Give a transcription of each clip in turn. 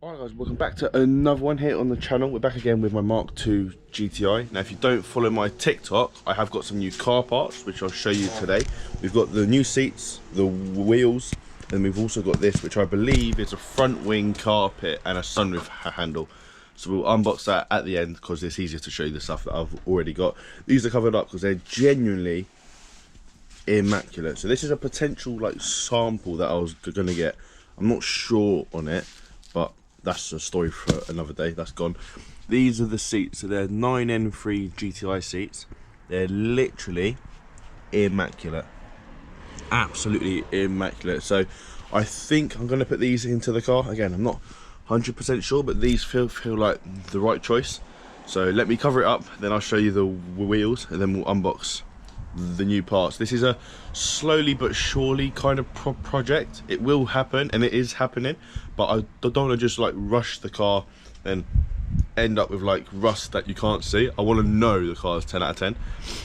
Alright guys, welcome back to another one here on the channel. We're back again with my Mark II GTI. Now if you don't follow my TikTok, I have got some new car parts which I'll show you today. We've got the new seats, the wheels, and we've also got this which I believe is a front wing carpet and a sunroof handle. So we'll unbox that at the end because it's easier to show you the stuff that I've already got. These are covered up because they're genuinely immaculate. So this is a potential like sample that I was going to get. I'm not sure on it, but that's a story for another day. That's gone. These are the seats. So they're 9N3 GTI seats. They're literally immaculate, absolutely immaculate. So I think I'm going to put these into the car. Again, I'm not 100% sure, but these feel like the right choice. So let me cover it up, then I'll show you the wheels, and then we'll unbox the new parts. This is a slowly but surely kind of project. It will happen, and it is happening, but I don't want to just like rush the car and end up with like rust that you can't see. I want to know the car is 10 out of 10.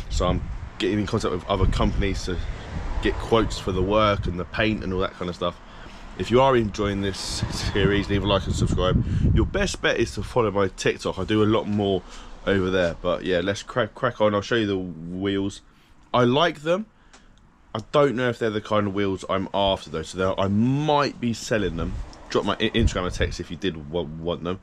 So I'm getting in contact with other companies to get quotes for the work and the paint and all that kind of stuff. If you are enjoying this series, leave a like and subscribe. Your best bet is to follow my TikTok. I do a lot more over there. But yeah, let's crack on. I'll show you the wheels. I like them. I don't know if they're the kind of wheels I'm after though, so I might be selling them. Drop my Instagram a text if you did want them.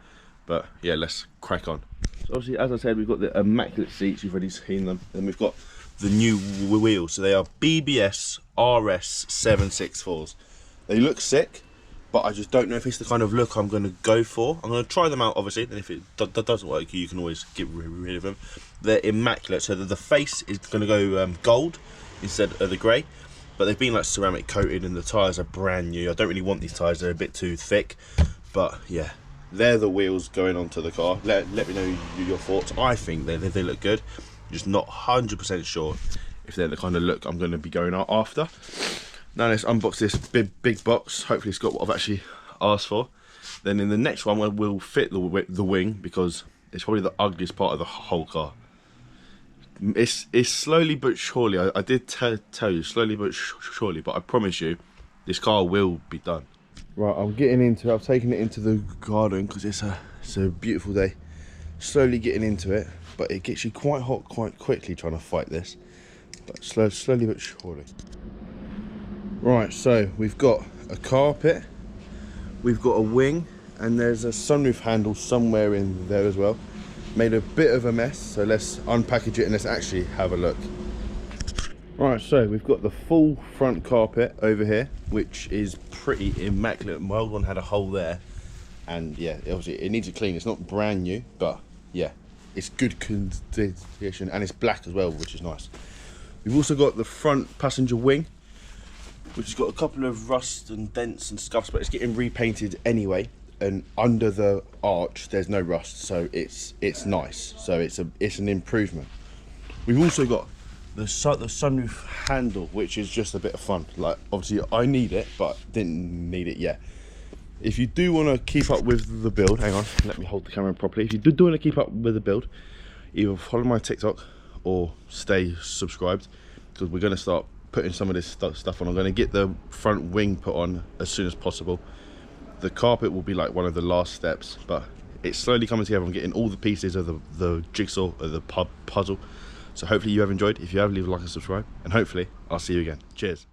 But yeah, let's crack on. So obviously, as I said, we've got the immaculate seats. You've already seen them. And we've got the new wheels. So they are BBS RS 764s. They look sick, but I just don't know if it's the kind of look I'm going to go for. I'm going to try them out, obviously, and if it doesn't work, you can always get rid of them. They're immaculate, so the face is going to go gold instead of the grey, but they've been like ceramic coated and the tyres are brand new. I don't really want these tyres, they're a bit too thick, but yeah, they're the wheels going onto the car. Let me know your thoughts. I think they look good, just not 100% sure if they're the kind of look I'm going to be going after. Now let's unbox this big box. Hopefully it's got what I've actually asked for. Then in the next one we'll fit the wing, because it's probably the ugliest part of the whole car. It's slowly but surely, I did tell you, slowly but surely, but I promise you, this car will be done. Right, I'm getting into it. I've taken it into the garden because it's a beautiful day. Slowly getting into it, but it gets you quite hot quite quickly trying to fight this. But slowly but surely. Right, so we've got a carpet, we've got a wing, and there's a sunroof handle somewhere in there as well. Made a bit of a mess, so let's unpackage it and let's actually have a look. Right, so we've got the full front carpet over here, which is pretty immaculate. My old one had a hole there, and yeah, obviously it needs a clean. It's not brand new, but yeah, it's good condition, and it's black as well, which is nice. We've also got the front passenger wing, which has got a couple of rust and dents and scuffs, but it's getting repainted anyway. And under the arch, there's no rust, so it's nice. So it's an improvement. We've also got the sunroof handle, which is just a bit of fun. Like obviously, I need it, but didn't need it yet. If you do want to keep up with the build, hang on, let me hold the camera properly. If you do want to keep up with the build, either follow my TikTok or stay subscribed, because we're going to start putting some of this stuff on. I'm going to get the front wing put on as soon as possible. The carpet will be like one of the last steps, but it's slowly coming together. I'm getting all the pieces of the jigsaw, of the puzzle. So hopefully you have enjoyed. If you have, leave a like and subscribe, and hopefully I'll see you again. Cheers.